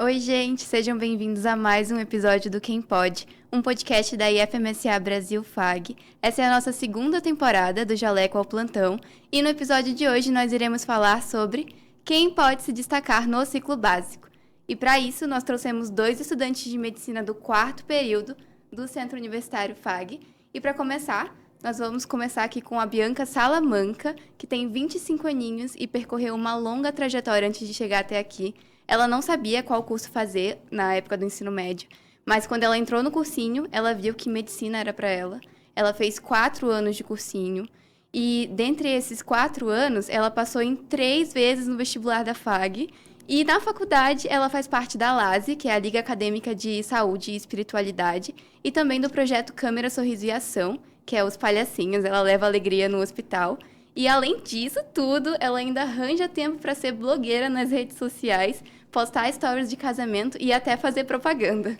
Oi, gente, sejam bem-vindos a mais um episódio do Quem Pode, um podcast da IFMSA Brasil FAG. Essa é a nossa segunda temporada do Jaleco ao Plantão e no episódio de hoje nós iremos falar sobre quem pode se destacar no ciclo básico. E para isso nós trouxemos 2 estudantes de medicina do 4º período do Centro Universitário FAG. E para começar, nós vamos começar aqui com a Bianca Salamanca, que tem 25 aninhos e percorreu uma longa trajetória antes de chegar até aqui. Ela não sabia qual curso fazer na época do ensino médio, mas quando ela entrou no cursinho, ela viu que medicina era para ela. Ela fez 4 anos de cursinho e, dentre esses 4 anos, ela passou em 3 vezes no vestibular da FAG. E na faculdade, ela faz parte da LASE, que é a Liga Acadêmica de Saúde e Espiritualidade, e também do projeto Câmera, Sorriso e Ação, que é os palhacinhos, ela leva alegria no hospital. E além disso tudo, ela ainda arranja tempo para ser blogueira nas redes sociais, postar stories de casamento e até fazer propaganda.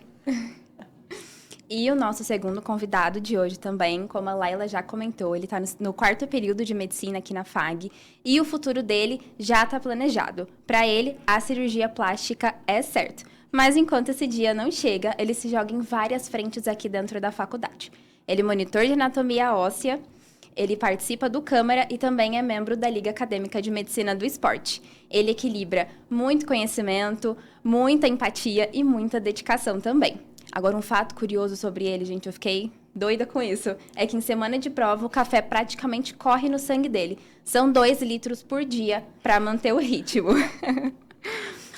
E o nosso segundo convidado de hoje também, como a Laila já comentou, ele está no 4º período de medicina aqui na FAG e o futuro dele já está planejado. Para ele, a cirurgia plástica é certo. Mas enquanto esse dia não chega, ele se joga em várias frentes aqui dentro da faculdade. Ele é monitor de anatomia óssea, ele participa do Câmara e também é membro da Liga Acadêmica de Medicina do Esporte. Ele equilibra muito conhecimento, muita empatia e muita dedicação também. Agora, um fato curioso sobre ele, gente, eu fiquei doida com isso, é que em semana de prova o café praticamente corre no sangue dele. São 2 litros por dia para manter o ritmo.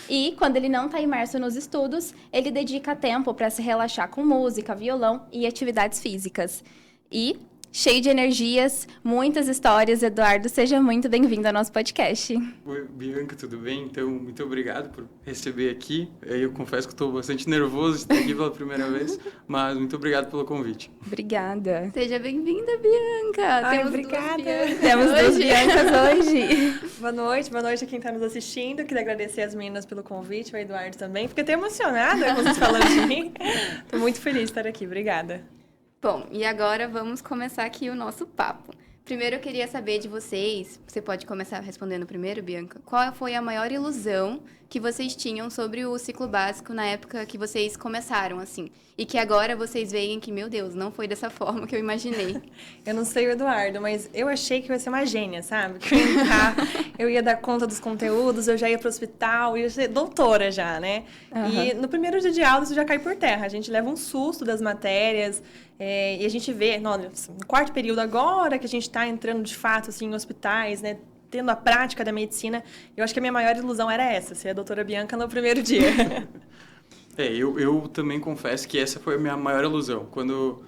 E quando ele não está imerso nos estudos, ele dedica tempo para se relaxar com música, violão e atividades físicas. E, cheio de energias, muitas histórias, Eduardo, seja muito bem-vindo ao nosso podcast. Oi, Bianca, tudo bem? Então, muito obrigado por receber aqui. Eu confesso que estou bastante nervoso de estar aqui pela primeira vez, mas muito obrigado pelo convite. Obrigada. Seja bem-vinda, Bianca! Ai, obrigada! Temos 2 Biancas hoje. Boa noite a quem está nos assistindo. Queria agradecer as meninas pelo convite, o Eduardo também. Fiquei até emocionada com vocês falando de mim. Estou muito feliz de estar aqui, obrigada. Bom, e agora vamos começar aqui o nosso papo. Primeiro eu queria saber de vocês, você pode começar respondendo primeiro, Bianca, qual foi a maior ilusão que vocês tinham sobre o ciclo básico na época que vocês começaram, assim, e que agora vocês veem que, meu Deus, não foi dessa forma que eu imaginei. Eu não sei o Eduardo, mas eu achei que eu ia ser uma gênia, sabe? Que eu ia dar conta dos conteúdos, eu já ia pro hospital, ia ser doutora já, né? Uhum. E no primeiro dia de aula isso já cai por terra, a gente leva um susto das matérias, e a gente vê, no 4º período agora que a gente está entrando de fato assim, em hospitais, né? Tendo a prática da medicina, eu acho que a minha maior ilusão era essa, ser a doutora Bianca no primeiro dia. Eu também confesso que essa foi a minha maior ilusão. Quando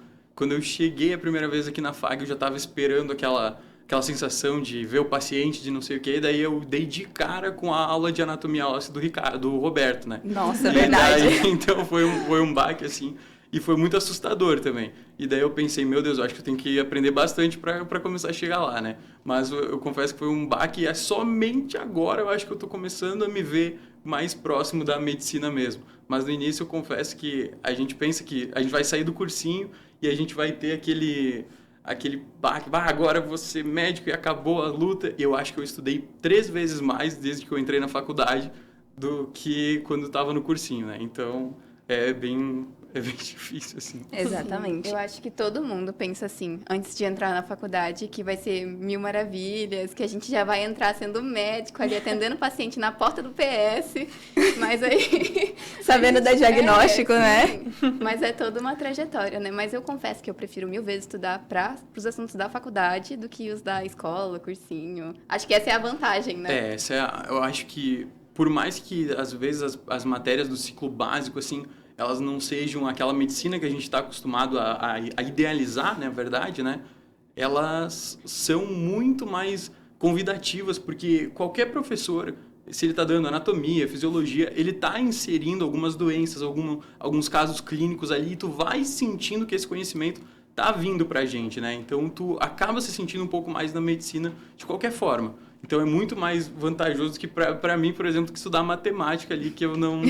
eu cheguei a primeira vez aqui na FAG, eu já estava esperando aquela sensação de ver o paciente, de não sei o quê, daí eu dei de cara com a aula de anatomia óssea do Roberto, né? Nossa, verdade. Daí, então foi um baque, assim, e foi muito assustador também. E daí eu pensei, meu Deus, eu acho que eu tenho que aprender bastante para começar a chegar lá, né? Mas eu confesso que foi um baque e é somente agora eu acho que eu tô começando a me ver mais próximo da medicina mesmo. Mas no início eu confesso que a gente pensa que a gente vai sair do cursinho e a gente vai ter aquele baque, agora eu vou ser médico e acabou a luta. E eu acho que eu estudei 3 vezes mais desde que eu entrei na faculdade do que quando eu estava no cursinho, né? Então é bem difícil, assim. Exatamente. Eu acho que todo mundo pensa assim, antes de entrar na faculdade, que vai ser 1000 maravilhas, que a gente já vai entrar sendo médico ali, atendendo o paciente na porta do PS, mas aí... Sabendo dar diagnóstico, né? Sim, mas é toda uma trajetória, né? Mas eu confesso que eu prefiro 1000 vezes estudar para os assuntos da faculdade do que os da escola, cursinho. Acho que essa é a vantagem, né? Eu acho que, por mais que, às vezes, as matérias do ciclo básico, assim, elas não sejam aquela medicina que a gente está acostumado a idealizar, na verdade, né? Elas são muito mais convidativas, porque qualquer professor, se ele está dando anatomia, fisiologia, ele está inserindo algumas doenças, alguns casos clínicos ali, e tu vai sentindo que esse conhecimento está vindo para a gente, né? Então, tu acaba se sentindo um pouco mais na medicina de qualquer forma. Então é muito mais vantajoso que para mim, por exemplo, que estudar matemática ali, que eu não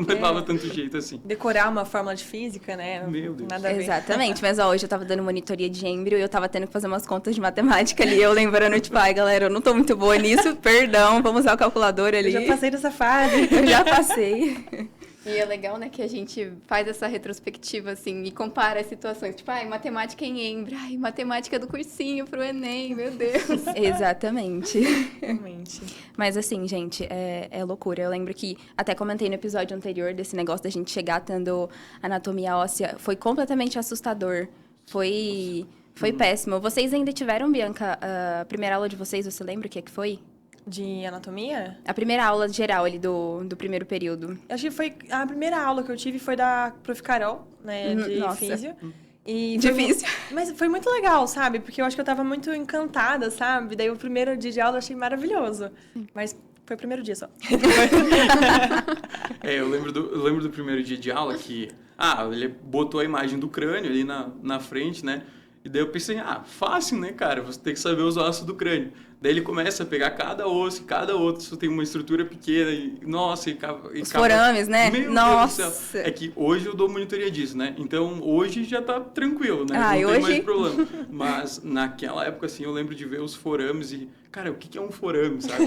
levava tanto jeito assim. Decorar uma fórmula de física, né? Meu Deus. Nada a ver. Exatamente, mas ó, hoje eu tava dando monitoria de êmbrio e eu tava tendo que fazer umas contas de matemática ali, eu lembrando, tipo, ai galera, eu não tô muito boa nisso, perdão, vamos usar o calculador ali. Eu já passei dessa fase. Eu já passei. E é legal, né, que a gente faz essa retrospectiva, assim, e compara as situações. Tipo, matemática em Embra, matemática do cursinho pro Enem, meu Deus. Exatamente. Realmente. Mas assim, gente, é loucura. Eu lembro que até comentei no episódio anterior desse negócio da gente chegar tendo anatomia óssea. Foi completamente assustador. Foi péssimo. Vocês ainda tiveram, Bianca, a primeira aula de vocês, você lembra o que é que foi? De anatomia? A primeira aula geral ali do primeiro período. Acho que foi a primeira aula que eu tive foi da Prof. Carol, né, de Nossa. físio. E Difícil. Mas foi muito legal, sabe? Porque eu acho que eu tava muito encantada, sabe? Daí o primeiro dia de aula eu achei maravilhoso. Mas foi o primeiro dia só. Eu lembro do primeiro dia de aula que... ele botou a imagem do crânio ali na frente, né? E daí eu pensei, fácil, né, cara? Você tem que saber os ossos do crânio. Daí ele começa a pegar cada osso, cada outro tem uma estrutura pequena e, nossa, os forames, né? Meu Nossa! Deus do céu. É que hoje eu dou monitoria disso, né? Então, hoje já tá tranquilo, né? Não tem hoje... mais problema. Mas, naquela época, assim, eu lembro de ver os forames e... Cara, o que é um forame, sabe?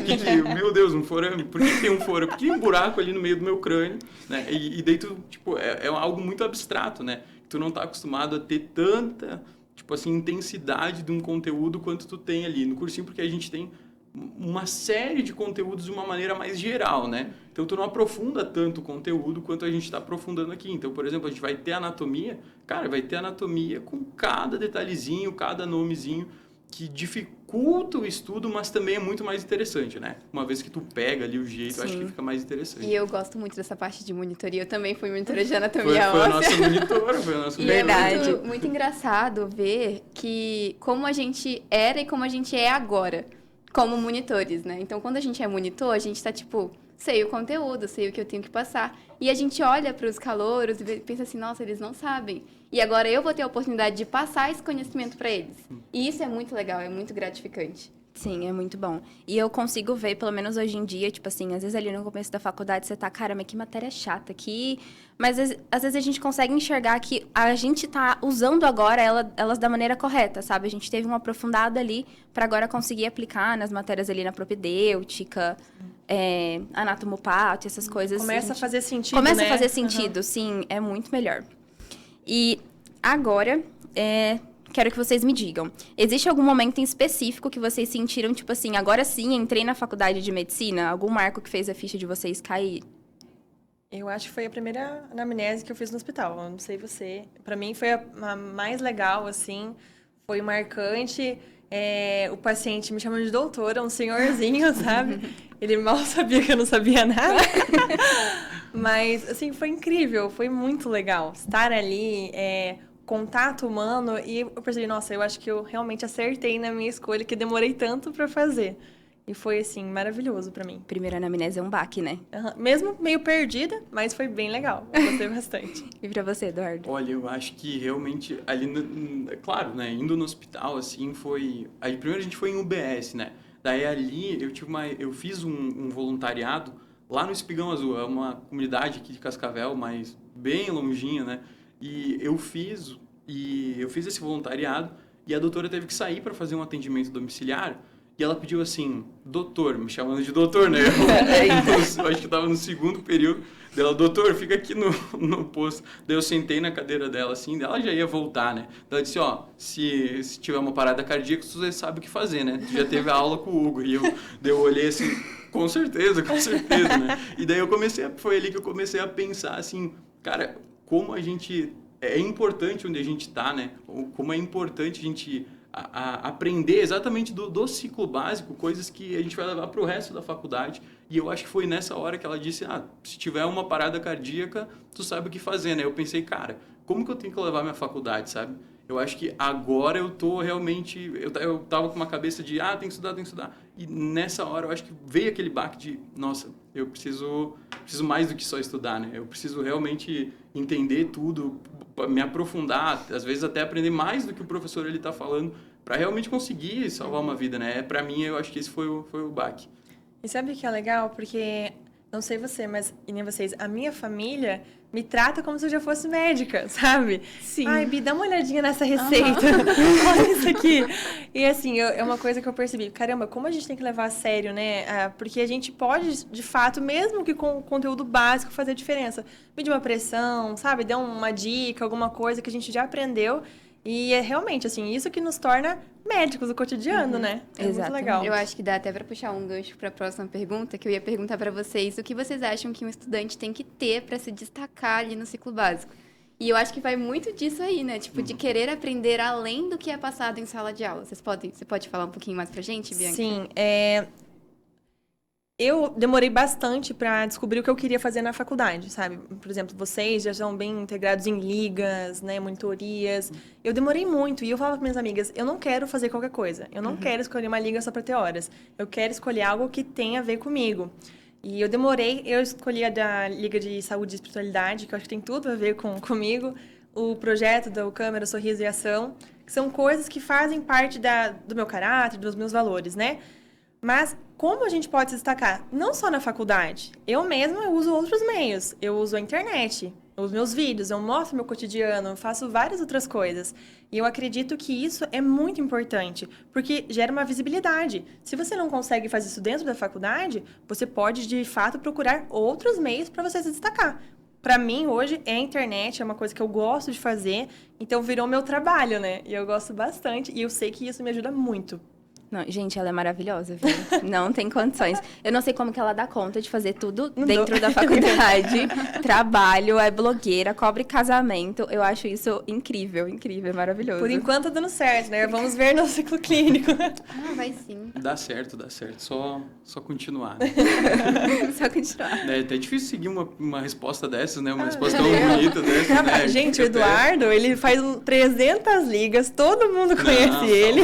Meu Deus, um forame? Por que tem um forame? Por que tem um buraco ali no meio do meu crânio? Né? E daí tu, tipo, é algo muito abstrato, né? Tu não tá acostumado a ter tanta... tipo assim, intensidade de um conteúdo quanto tu tem ali no cursinho, porque a gente tem uma série de conteúdos de uma maneira mais geral, né? Então, tu não aprofunda tanto o conteúdo quanto a gente está aprofundando aqui. Então, por exemplo, a gente vai ter anatomia, cara, vai ter anatomia com cada detalhezinho, cada nomezinho, que dificulta o estudo, mas também é muito mais interessante, né? Uma vez que tu pega ali o jeito, eu acho que fica mais interessante. E eu gosto muito dessa parte de monitoria. Eu também fui monitora de anatomia Foi a óssea. nossa monitora, foi a nossa Verdade. É muito engraçado ver que como a gente era e como a gente é agora, como monitores, né? Então, quando a gente é monitor, a gente tá, tipo, sei o conteúdo, sei o que eu tenho que passar. E a gente olha para os calouros e pensa assim, nossa, eles não sabem. E agora eu vou ter a oportunidade de passar esse conhecimento para eles. E isso é muito legal, é muito gratificante. Sim, é muito bom. E eu consigo ver, pelo menos hoje em dia, tipo assim, às vezes ali no começo da faculdade você tá, cara, mas que matéria chata aqui. Mas às vezes a gente consegue enxergar que a gente tá usando agora elas da maneira correta, sabe? A gente teve um aprofundado ali para agora conseguir aplicar nas matérias ali na propedêutica, anatomopatia, essas coisas. Começa a fazer sentido, Começa né? a fazer sentido, sim, é muito melhor. E agora, quero que vocês me digam, existe algum momento em específico que vocês sentiram, tipo assim, agora sim, entrei na faculdade de medicina? Algum marco que fez a ficha de vocês cair? Eu acho que foi a primeira anamnese que eu fiz no hospital. Eu não sei você. Pra mim foi a mais legal, assim. Foi marcante. O paciente me chamando de doutora, um senhorzinho, sabe? Ele mal sabia que eu não sabia nada. Mas, assim, foi incrível. Foi muito legal estar ali, contato humano. E eu percebi, nossa, eu acho que eu realmente acertei na minha escolha, que demorei tanto pra fazer. E foi, assim, maravilhoso pra mim. Primeira anamnese é um baque, né? Mesmo meio perdida, mas foi bem legal. Eu gostei bastante. E pra você, Eduardo? Olha, eu acho que realmente ali, claro, né, indo no hospital, assim, foi... Aí primeiro a gente foi em UBS, né? Daí ali eu fiz um voluntariado lá no Espigão Azul, é uma comunidade aqui de Cascavel, mas bem longinha, né? E eu fiz esse voluntariado e a doutora teve que sair para fazer um atendimento domiciliar. E ela pediu assim, doutor, me chamando de doutor, né? Eu acho que estava no segundo período. Dela, doutor, fica aqui no posto. Daí eu sentei na cadeira dela, assim, ela já ia voltar, né? Ela disse, se tiver uma parada cardíaca, você sabe o que fazer, né? Tu já teve a aula com o Hugo. E eu olhei assim, com certeza, né? E daí foi ali que eu comecei a pensar, assim, cara, como a gente... É importante onde a gente está, né? Como é importante a gente... A aprender exatamente do ciclo básico, coisas que a gente vai levar para o resto da faculdade. E eu acho que foi nessa hora que ela disse, se tiver uma parada cardíaca, tu sabe o que fazer, né? Eu pensei, cara, como que eu tenho que levar minha faculdade, sabe? Eu acho que agora eu tô realmente... Eu tava com uma cabeça de, tem que estudar. E nessa hora eu acho que veio aquele baque de, nossa, eu preciso mais do que só estudar, né? Eu preciso realmente entender tudo, me aprofundar, às vezes até aprender mais do que o professor ele está falando, para realmente conseguir salvar uma vida, né? Para mim, eu acho que esse foi o baque. E sabe o que é legal? Porque, não sei você, mas e nem vocês, a minha família me trata como se eu já fosse médica, sabe? Sim. Ai, Bi, dá uma olhadinha nessa receita. Olha isso aqui. E assim, é uma coisa que eu percebi. Caramba, como a gente tem que levar a sério, né? Porque a gente pode, de fato, mesmo que com conteúdo básico, fazer diferença. Medir uma pressão, sabe? Dar uma dica, alguma coisa que a gente já aprendeu. E é realmente, assim, isso que nos torna médicos do cotidiano, né? É muito legal. Eu acho que dá até para puxar um gancho para a próxima pergunta, que eu ia perguntar para vocês o que vocês acham que um estudante tem que ter para se destacar ali no ciclo básico. E eu acho que vai muito disso aí, né? Tipo, de querer aprender além do que é passado em sala de aula. Você pode falar um pouquinho mais pra gente, Bianca? Sim, eu demorei bastante para descobrir o que eu queria fazer na faculdade, sabe? Por exemplo, vocês já estão bem integrados em ligas, né, monitorias. Eu demorei muito e eu falava para minhas amigas, eu não quero fazer qualquer coisa. Eu não quero escolher uma liga só para ter horas. Eu quero escolher algo que tenha a ver comigo. E eu escolhi a da Liga de Saúde e Espiritualidade, que eu acho que tem tudo a ver comigo. O projeto do Câmara, Sorriso e Ação, que são coisas que fazem parte do meu caráter, dos meus valores, né? Mas como a gente pode se destacar? Não só na faculdade. Eu mesma uso outros meios. Eu uso a internet, os meus vídeos, eu mostro meu cotidiano, eu faço várias outras coisas. E eu acredito que isso é muito importante, porque gera uma visibilidade. Se você não consegue fazer isso dentro da faculdade, você pode, de fato, procurar outros meios para você se destacar. Para mim, hoje, a internet é uma coisa que eu gosto de fazer, então virou meu trabalho, né? E eu gosto bastante, e eu sei que isso me ajuda muito. Não, gente, ela é maravilhosa, viu? Não tem condições. Eu não sei como que ela dá conta de fazer tudo dentro da faculdade. Trabalho, é blogueira, cobre casamento. Eu acho isso incrível, incrível, maravilhoso. Por enquanto tá dando certo, né? Vamos ver no ciclo clínico. Ah, vai sim. Dá certo. Só continuar. Só continuar. É até difícil seguir uma resposta dessas, né? Uma resposta tão bonita dessas, né? Gente, o Eduardo, ele faz 300 ligas, todo mundo conhece ele.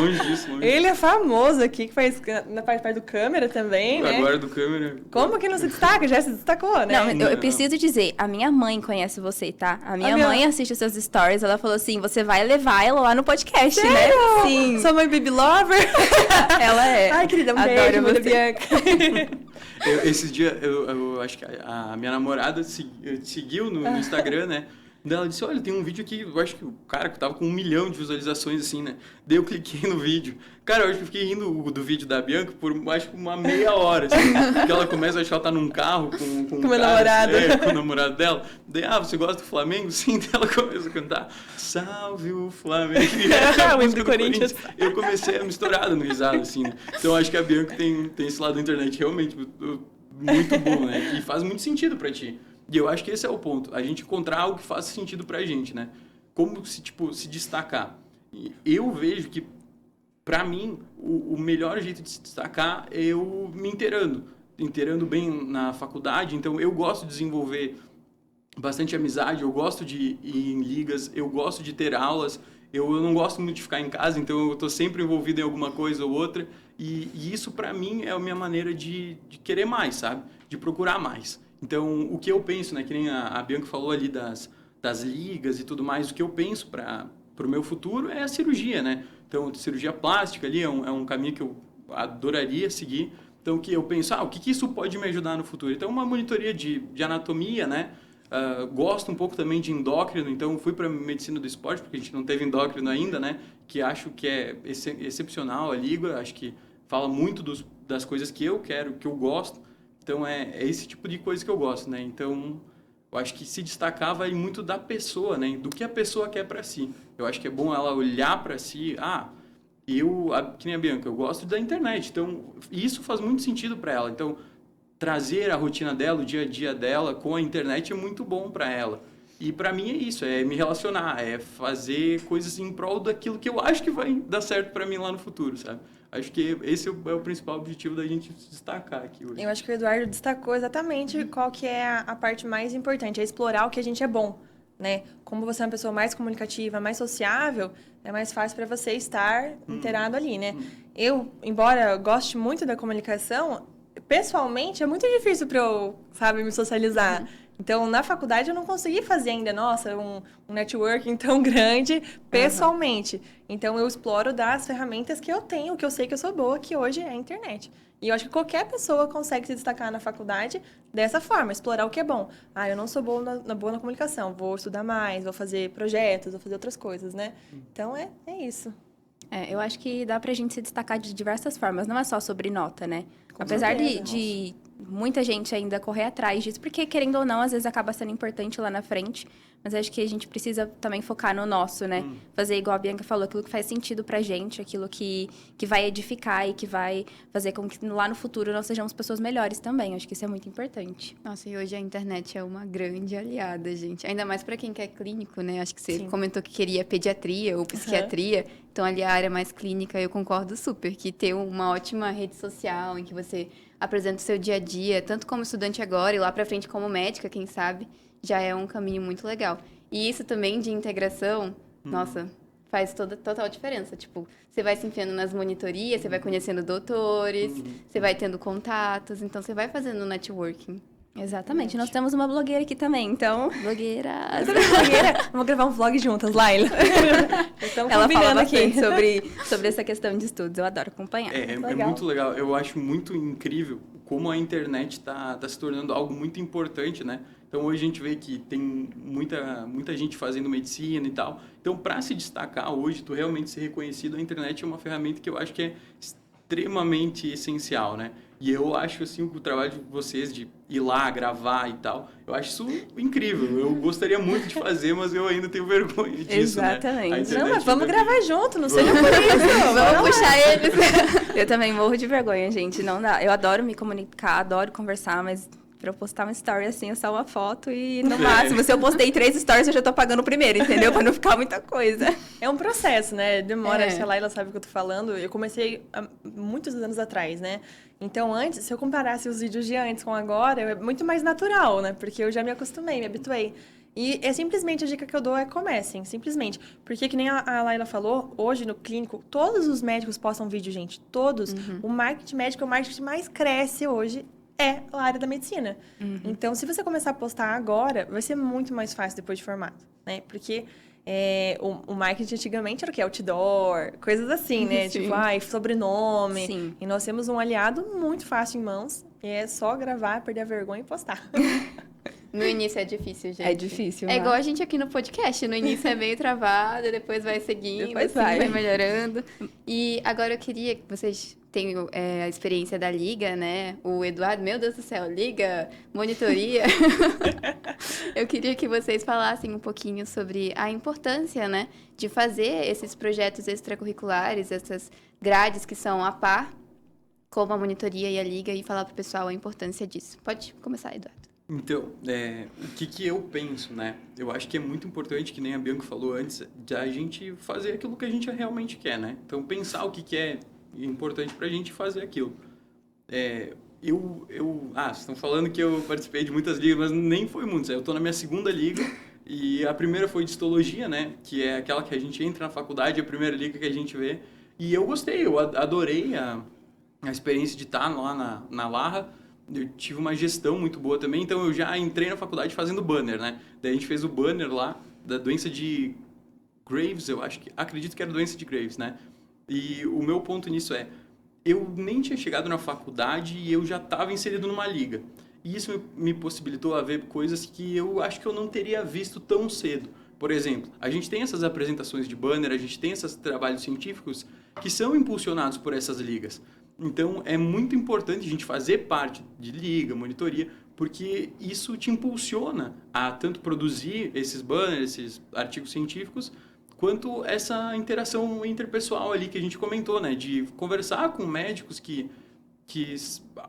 Longe disso, longe. Ele é famoso aqui, que faz na parte do câmera também, né? Agora do câmera. Como que não se destaca? Já se destacou, né? Não, eu preciso dizer, a minha mãe conhece você, tá? A minha mãe assiste os seus stories, ela falou assim, você vai levar ela lá no podcast, Sério? né? Sim. Sua mãe baby lover? Ela é. Ai, querida, um Adoro beijo, você. Bianca. Esses dias, eu acho que a minha namorada seguiu no Instagram, né? Daí ela disse, olha, tem um vídeo aqui, eu acho que o cara que tava com 1 milhão de visualizações, assim, né? Daí eu cliquei no vídeo. Cara, eu acho que eu fiquei rindo do vídeo da Bianca por, acho que uma meia hora, assim. Porque ela começa a achar que ela tá num carro com meu namorado. Com o namorado dela. Daí, você gosta do Flamengo? Sim, daí ela começa a cantar, salve o Flamengo. O hino do Corinthians. Eu comecei a misturar no risado, assim, né? Então, acho que a Bianca tem esse lado da internet realmente muito bom, né? E faz muito sentido pra ti. E eu acho que esse é o ponto. A gente encontrar algo que faça sentido pra gente, né? Como se destacar. E eu vejo que, pra mim, o melhor jeito de se destacar é eu me inteirando bem na faculdade. Então, eu gosto de desenvolver bastante amizade, eu gosto de ir em ligas, eu gosto de ter aulas. Eu não gosto muito de ficar em casa, então eu tô sempre envolvido em alguma coisa ou outra. E isso, pra mim, é a minha maneira de querer mais, sabe? De procurar mais. Então, o que eu penso, né, que nem a Bianca falou ali das ligas e tudo mais, o que eu penso para o meu futuro é a cirurgia, né? Então, cirurgia plástica ali é um caminho que eu adoraria seguir. Então, que eu penso, o que isso pode me ajudar no futuro? Então, uma monitoria de anatomia, né? Gosto um pouco também de endócrino, então fui para medicina do esporte, porque a gente não teve endócrino ainda, né? Que acho que é excepcional a liga, acho que fala muito das coisas que eu quero, que eu gosto. Então, é esse tipo de coisa que eu gosto, né? Então, eu acho que se destacar vai muito da pessoa, né? Do que a pessoa quer para si. Eu acho que é bom ela olhar para si. Que nem a Bianca, eu gosto da internet. Então, isso faz muito sentido para ela. Então, trazer a rotina dela, o dia a dia dela com a internet é muito bom para ela. E para mim é isso, é me relacionar, é fazer coisas em prol daquilo que eu acho que vai dar certo para mim lá no futuro, sabe? Acho que esse é o principal objetivo da gente se destacar aqui hoje. Eu acho que o Eduardo destacou exatamente qual que é a parte mais importante, é explorar o que a gente é bom, né? Como você é uma pessoa mais comunicativa, mais sociável, é mais fácil para você estar inteirado ali, né? Eu, embora goste muito da comunicação, pessoalmente é muito difícil para eu, me socializar. Então, na faculdade, eu não consegui fazer ainda, nossa, um networking tão grande pessoalmente. Então, eu exploro das ferramentas que eu tenho, que eu sei que eu sou boa, que hoje é a internet. E eu acho que qualquer pessoa consegue se destacar na faculdade dessa forma, explorar o que é bom. Ah, eu não sou boa boa na comunicação, vou estudar mais, vou fazer projetos, vou fazer outras coisas, né? Então, é isso. Eu acho que dá pra gente se destacar de diversas formas, não é só sobre nota, né? Com Apesar certeza, de muita gente ainda correr atrás disso, porque querendo ou não, às vezes acaba sendo importante lá na frente, mas acho que a gente precisa também focar no nosso, né? Fazer igual a Bianca falou, aquilo que faz sentido pra gente, aquilo que vai edificar e que vai fazer com que lá no futuro nós sejamos pessoas melhores também. Acho que isso é muito importante. Nossa, e hoje a internet é uma grande aliada, gente. Ainda mais para quem quer clínico, né? Acho que você Sim. comentou que queria pediatria ou psiquiatria. Então, ali a área mais clínica, eu concordo super. Que ter uma ótima rede social em que você apresenta o seu dia a dia, tanto como estudante agora e lá para frente como médica, quem sabe, já é um caminho muito legal. E isso também de integração, nossa, faz total diferença. Tipo, você vai se enfiando nas monitorias, você vai conhecendo doutores, você vai tendo contatos, então você vai fazendo networking. Exatamente. Nós temos uma blogueira aqui também, então... Blogueira! Você é blogueira? Vamos gravar um vlog juntas, Laila. Estamos Ela fala combinando aqui. bastante sobre essa questão de estudos. Eu adoro acompanhar. É Legal. muito legal. Eu acho muito incrível como a internet tá se tornando algo muito importante, né? Então, hoje a gente vê que tem muita gente fazendo medicina e tal. Então, para se destacar hoje, tu realmente ser reconhecido, a internet é uma ferramenta que eu acho que é extremamente essencial, né? E eu acho, assim, o trabalho de vocês de ir lá, gravar e tal, eu acho isso incrível. Eu gostaria muito de fazer, mas eu ainda tenho vergonha disso, Exatamente. né? A Não, internet mas vamos ainda gravar junto, não seja por isso. Vamos puxar eles! Eu também morro de vergonha, gente. Não dá. Eu adoro me comunicar, adoro conversar, mas pra eu postar uma story assim, é só uma foto e no máximo, se eu postei 3 stories, eu já tô pagando o primeiro, entendeu? Pra não ficar muita coisa. É um processo, né? Demora, É. acho que a Laila sabe o que eu tô falando. Eu comecei há muitos anos atrás, né? Então, antes, se eu comparasse os vídeos de antes com agora, é muito mais natural, né? Porque eu já me acostumei, me habituei. E é simplesmente a dica que eu dou é comecem, simplesmente. Porque, que nem a Laila falou, hoje no clínico, todos os médicos postam vídeo, gente. Todos. O marketing médico é o marketing que mais cresce hoje. É a área da medicina. Então, se você começar a postar agora, vai ser muito mais fácil depois de formado, né? Porque o marketing antigamente era o quê? Outdoor, coisas assim, né? Sim. Tipo, sobrenome. Sim. E nós temos um aliado muito fácil em mãos. E é só gravar, perder a vergonha e postar. No início é difícil, gente. É difícil, É né? igual a gente aqui no podcast. No início é meio travado, depois vai seguindo, Depois vai vai. melhorando. E agora eu queria que vocês tenham a experiência da Liga, né? O Eduardo, meu Deus do céu, Liga, monitoria. Eu queria que vocês falassem um pouquinho sobre a importância, né? De fazer esses projetos extracurriculares, essas grades que são a par, como a monitoria e a Liga, e falar pro pessoal a importância disso. Pode começar, Eduardo. Então, o que eu penso, né? Eu acho que é muito importante, que nem a Bianca falou antes, de a gente fazer aquilo que a gente realmente quer, né? Então, pensar o que é importante pra gente fazer aquilo. Vocês estão falando que eu participei de muitas ligas, mas nem foi muitas. Eu tô na minha segunda liga, e a primeira foi de histologia, né? Que é aquela que a gente entra na faculdade, a primeira liga que a gente vê. E eu gostei, eu adorei a experiência de estar lá na Larra. Eu tive uma gestão muito boa também, então eu já entrei na faculdade fazendo banner, né? Daí a gente fez o banner lá da doença de Graves, acredito que era doença de Graves, né? E o meu ponto nisso eu nem tinha chegado na faculdade e eu já estava inserido numa liga. E isso me possibilitou a ver coisas que eu acho que eu não teria visto tão cedo. Por exemplo, a gente tem essas apresentações de banner, a gente tem esses trabalhos científicos que são impulsionados por essas ligas. Então, é muito importante a gente fazer parte de liga, monitoria, porque isso te impulsiona a tanto produzir esses banners, esses artigos científicos, quanto essa interação interpessoal ali que a gente comentou, né? De conversar com médicos que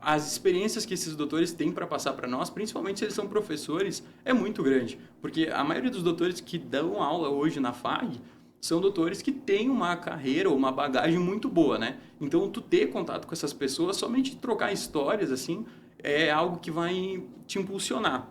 as experiências que esses doutores têm para passar para nós, principalmente se eles são professores, é muito grande. Porque a maioria dos doutores que dão aula hoje na FAG são doutores que têm uma carreira ou uma bagagem muito boa, né? Então, tu ter contato com essas pessoas, somente trocar histórias, assim, é algo que vai te impulsionar.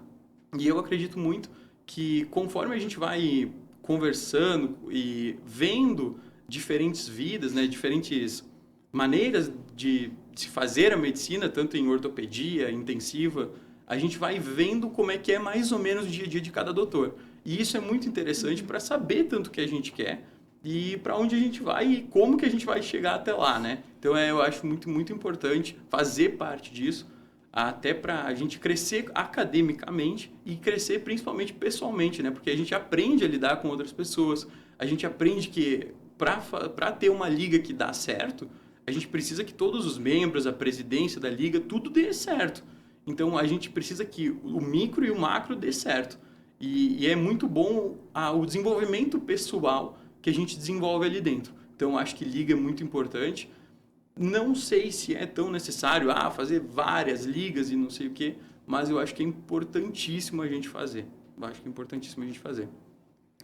E eu acredito muito que conforme a gente vai conversando e vendo diferentes vidas, né? Diferentes maneiras de se fazer a medicina, tanto em ortopedia, intensiva, a gente vai vendo como é que é mais ou menos o dia a dia de cada doutor. E isso é muito interessante para saber tanto o que a gente quer e para onde a gente vai e como que a gente vai chegar até lá, né? Então, eu acho muito, muito importante fazer parte disso, até para a gente crescer academicamente e crescer principalmente pessoalmente, né? Porque a gente aprende a lidar com outras pessoas, a gente aprende que para ter uma liga que dá certo, a gente precisa que todos os membros, a presidência da liga, tudo dê certo. Então, a gente precisa que o micro e o macro dê certo. E é muito bom o desenvolvimento pessoal que a gente desenvolve ali dentro. Então, acho que liga é muito importante. Não sei se é tão necessário fazer várias ligas e não sei o quê, mas eu acho que é importantíssimo a gente fazer.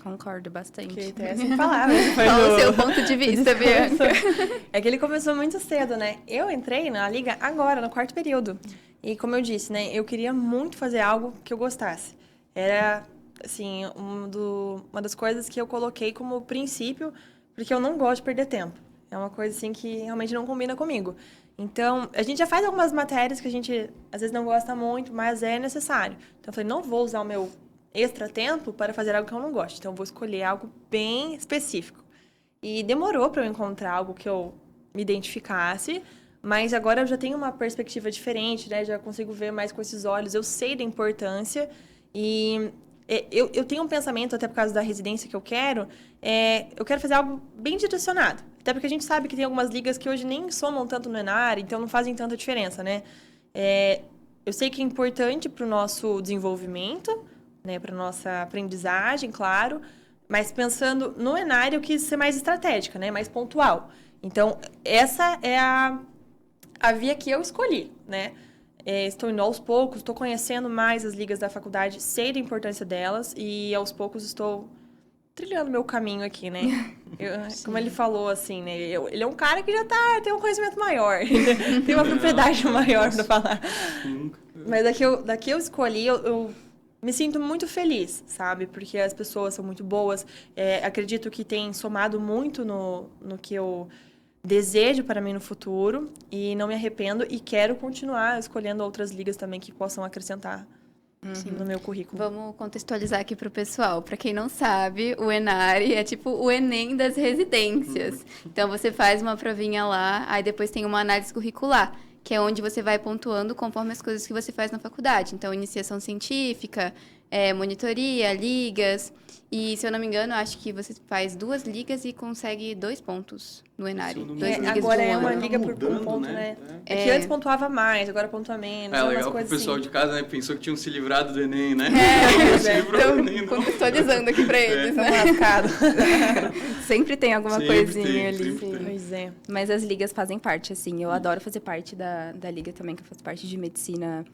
Concordo bastante. Que até sem palavras. Qual o seu ponto de vista, Bianca? É que ele começou muito cedo, né? Eu entrei na liga agora, no 4º período. E como eu disse, né? Eu queria muito fazer algo que eu gostasse. Era, assim, uma das coisas que eu coloquei como princípio, porque eu não gosto de perder tempo. É uma coisa, assim, que realmente não combina comigo. Então, a gente já faz algumas matérias que a gente, às vezes, não gosta muito, mas é necessário. Então, eu falei, não vou usar o meu extra tempo para fazer algo que eu não gosto. Então, eu vou escolher algo bem específico. E demorou para eu encontrar algo que eu me identificasse, mas agora eu já tenho uma perspectiva diferente, né? Já consigo ver mais com esses olhos. Eu sei da importância e eu tenho um pensamento, até por causa da residência que eu quero fazer algo bem direcionado. Até porque a gente sabe que tem algumas ligas que hoje nem somam tanto no ENAR, então não fazem tanta diferença, né? Eu sei que é importante para o nosso desenvolvimento, né? Para nossa aprendizagem, claro, mas pensando no ENAR, eu quis ser mais estratégica, né? Mais pontual. Então, essa é a via que eu escolhi, né? Estou indo aos poucos, estou conhecendo mais as ligas da faculdade, sei da importância delas e aos poucos estou trilhando meu caminho aqui, né? Como ele falou, assim, né? Ele é um cara que já tem um conhecimento maior, tem uma propriedade maior para falar. Mas daqui eu escolhi, eu me sinto muito feliz, sabe? Porque as pessoas são muito boas, acredito que tem somado muito no que eu desejo para mim no futuro e não me arrependo e quero continuar escolhendo outras ligas também que possam acrescentar no meu currículo. Vamos contextualizar aqui para o pessoal. Para quem não sabe, o ENARE é tipo o Enem das residências. Então, você faz uma provinha lá, aí depois tem uma análise curricular, que é onde você vai pontuando conforme as coisas que você faz na faculdade. Então, iniciação científica, monitoria, ligas. E, se eu não me engano, acho que você faz 2 ligas e consegue 2 pontos no ENARE. Agora é uma liga por ponto, né? Que antes pontuava mais, agora pontua menos. É legal que o pessoal de casa, né, pensou que tinham se livrado do Enem, né? Então, contextualizando aqui pra eles, né? Sempre tem alguma coisinha ali. Pois é. Mas as ligas fazem parte, assim. Eu adoro fazer parte da liga também, que eu faço parte de medicina,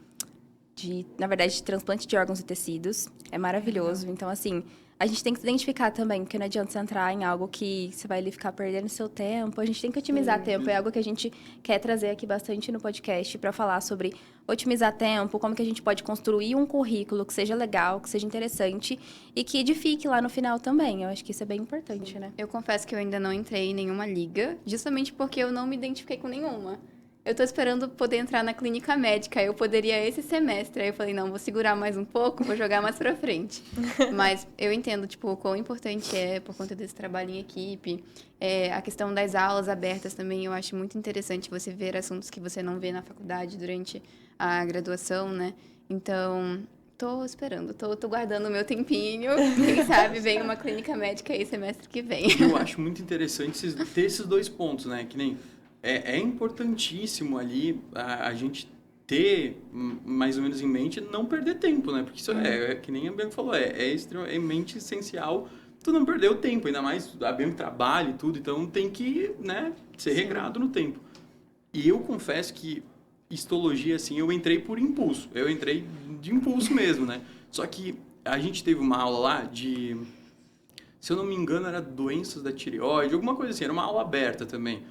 na verdade, de transplante de órgãos e tecidos. É maravilhoso. Então, assim, a gente tem que se identificar também, porque não adianta você entrar em algo que você vai ali ficar perdendo seu tempo. A gente tem que otimizar tempo. É algo que a gente quer trazer aqui bastante no podcast para falar sobre otimizar tempo, como que a gente pode construir um currículo que seja legal, que seja interessante e que edifique lá no final também. Eu acho que isso é bem importante, né? Eu confesso que eu ainda não entrei em nenhuma liga, justamente porque eu não me identifiquei com nenhuma. Eu tô esperando poder entrar na clínica médica, eu poderia esse semestre. Aí eu falei, não, vou segurar mais um pouco, vou jogar mais pra frente. Mas eu entendo, tipo, o quão importante é por conta desse trabalho em equipe. A questão das aulas abertas também, eu acho muito interessante você ver assuntos que você não vê na faculdade durante a graduação, né? Então, tô esperando, tô guardando o meu tempinho. Quem sabe vem uma clínica médica aí semestre que vem. Eu acho muito interessante ter esses 2 pontos, né? Que nem... É importantíssimo ali a gente ter mais ou menos em mente não perder tempo, né? Porque isso que nem a Bianca falou, é extremamente essencial tu não perder o tempo, ainda mais a Bianca trabalha e tudo, então tem que, né, ser regrado no tempo. E eu confesso que histologia, assim, eu entrei por impulso, eu entrei de impulso mesmo, né? Só que a gente teve uma aula lá de, se eu não me engano, era doenças da tireoide, alguma coisa assim, era uma aula aberta também.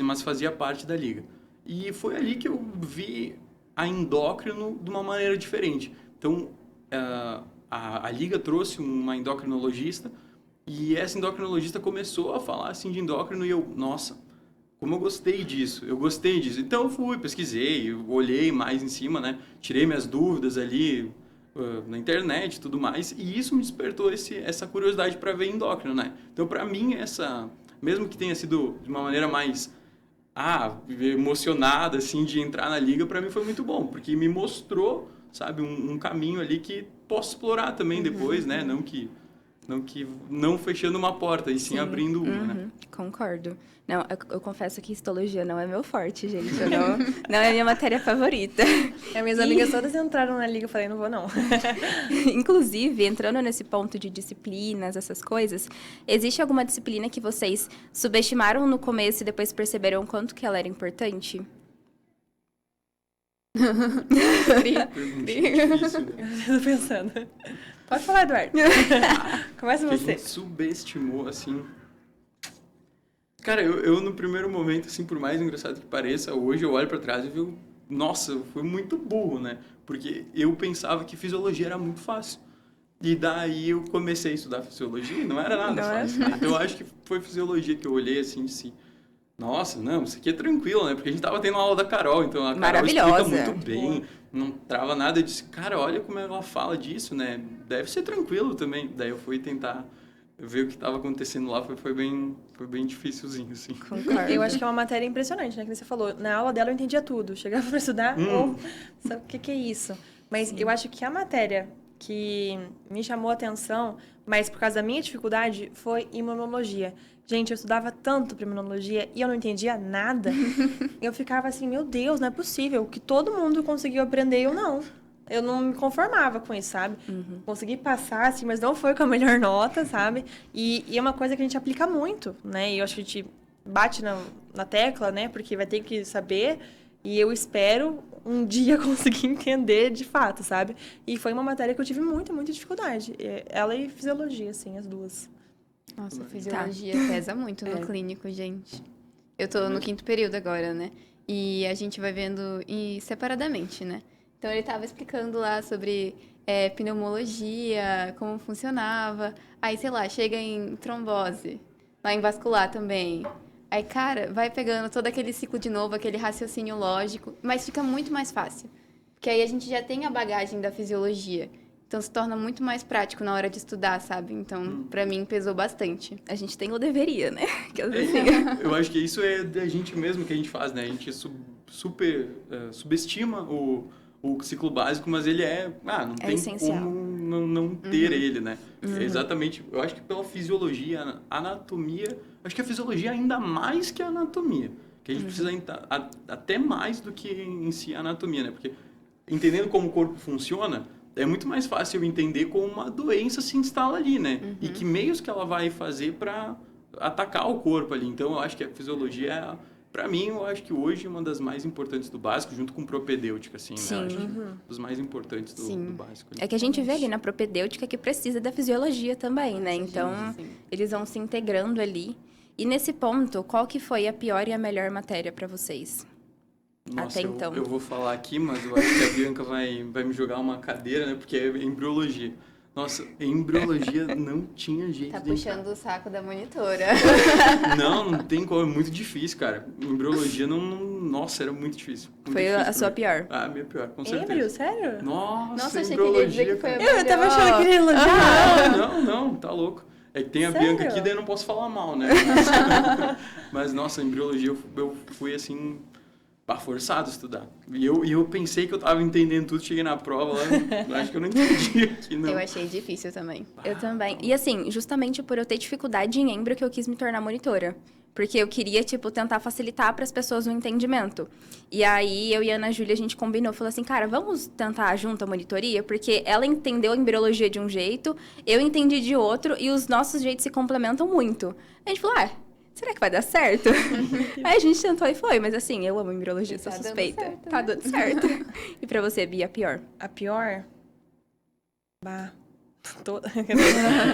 Mas fazia parte da liga. E foi ali que eu vi a endócrino de uma maneira diferente. Então, a liga trouxe uma endocrinologista e essa endocrinologista começou a falar assim de endócrino e eu, nossa, como eu gostei disso, Então eu fui, pesquisei, eu olhei mais em cima, né? Tirei minhas dúvidas ali na internet e tudo mais, e isso me despertou essa curiosidade para ver endócrino, né? Então, para mim, mesmo que tenha sido de uma maneira mais emocionada, assim, de entrar na liga, para mim foi muito bom, porque me mostrou, sabe, um caminho ali que posso explorar também depois, né? Não fechando uma porta, e sim abrindo uma, né? Concordo. Não, eu confesso que histologia não é meu forte, gente. Não é a minha matéria favorita. Minhas amigas todas entraram na liga, eu falei, não vou não. Inclusive, entrando nesse ponto de disciplinas, essas coisas, existe alguma disciplina que vocês subestimaram no começo e depois perceberam o quanto que ela era importante? Difícil, né? Eu tô pensando. Pode falar, Eduardo. Começa Que a você. gente subestimou, assim... Cara, eu no primeiro momento, assim, por mais engraçado que pareça, hoje eu olho pra trás e digo, nossa, eu fui muito burro, né? Porque eu pensava que fisiologia era muito fácil. E daí eu comecei a estudar fisiologia e não era nada fácil. Né? Então eu acho que foi fisiologia que eu olhei, assim, disse, nossa, não, isso aqui é tranquilo, né? Porque a gente tava tendo uma aula da Carol, então a Carol explica muito bem, não trava nada. Eu disse, cara, olha como ela fala disso, né? Deve ser tranquilo também. Daí eu fui tentar ver o que estava acontecendo lá, foi bem dificilzinho, assim. Concordo. Eu acho que é uma matéria impressionante, né? Que você falou, na aula dela eu entendia tudo. Chegava para estudar, sabe o que é isso? Mas eu acho que a matéria que me chamou a atenção, mas por causa da minha dificuldade, foi imunologia. Gente, eu estudava tanto para imunologia e eu não entendia nada. Eu ficava assim, meu Deus, não é possível que todo mundo conseguiu aprender e eu não. Eu não me conformava com isso, sabe? Consegui passar, assim, mas não foi com a melhor nota, sabe? E é uma coisa que a gente aplica muito, né? E eu acho que a gente bate na tecla, né? Porque vai ter que saber. E eu espero um dia conseguir entender de fato, sabe? E foi uma matéria que eu tive muita, muita dificuldade. Ela e fisiologia, assim, as duas. Nossa, fisiologia pesa muito no clínico, gente. Eu tô no 5º período agora, né? E a gente vai vendo separadamente, né? Então, ele estava explicando lá sobre pneumologia, como funcionava. Aí, sei lá, chega em trombose, lá em vascular também. Aí, cara, vai pegando todo aquele ciclo de novo, aquele raciocínio lógico, mas fica muito mais fácil. Porque aí a gente já tem a bagagem da fisiologia. Então, se torna muito mais prático na hora de estudar, sabe? Então, pra mim, pesou bastante. A gente tem ou deveria, né? Eu acho que isso é da gente mesmo que a gente faz, né? A gente subestima o ciclo básico, mas ele não tem essencial. como não ter ele, né? É exatamente, eu acho que pela fisiologia, anatomia, acho que a fisiologia é ainda mais que a anatomia, que a gente precisa até mais do que em si a anatomia, né? Porque entendendo como o corpo funciona, é muito mais fácil eu entender como uma doença se instala ali, né? E que meios que ela vai fazer para atacar o corpo ali. Então, eu acho que a fisiologia para mim, eu acho que hoje é uma das mais importantes do básico, junto com propedêutica, assim, né? Eu acho dos mais importantes do básico. É que a gente vê ali na propedêutica que precisa da fisiologia também, né? Então, eles vão se integrando ali. E nesse ponto, qual que foi a pior e a melhor matéria para vocês? Nossa, até então? Eu vou falar aqui, mas eu acho que a Bianca vai me jogar uma cadeira, né? Porque é embriologia. Nossa, embriologia não tinha jeito Tá de puxando o saco da monitora. Não tem como, é muito difícil, cara. Embriologia nossa, era muito difícil. Muito Foi difícil a sua pior? Ah, a minha pior, com certeza. Embrio, sério? Nossa, Achei que ele ia dizer que foi a melhor. Eu tava achando que ele ia elogiar. Não, tá louco. É que tem a Sério? Bianca aqui, daí eu não posso falar mal, né? Mas nossa, embriologia eu fui assim, forçado a estudar. E eu pensei que eu tava entendendo tudo, cheguei na prova lá, acho que eu não entendi aqui, não. Eu achei difícil também. Eu também. E assim, justamente por eu ter dificuldade em embrio que eu quis me tornar monitora. Porque eu queria, tentar facilitar para as pessoas o entendimento. E aí, eu e a Ana Júlia, a gente combinou. Falou assim, cara, vamos tentar junto a monitoria? Porque ela entendeu a embriologia de um jeito, eu entendi de outro, e os nossos jeitos se complementam muito. A gente falou, será que vai dar certo? Aí a gente tentou e foi. Mas assim, eu amo embriologia, sou suspeita. Certo, tá dando certo. E pra você, Bia, a pior? A pior?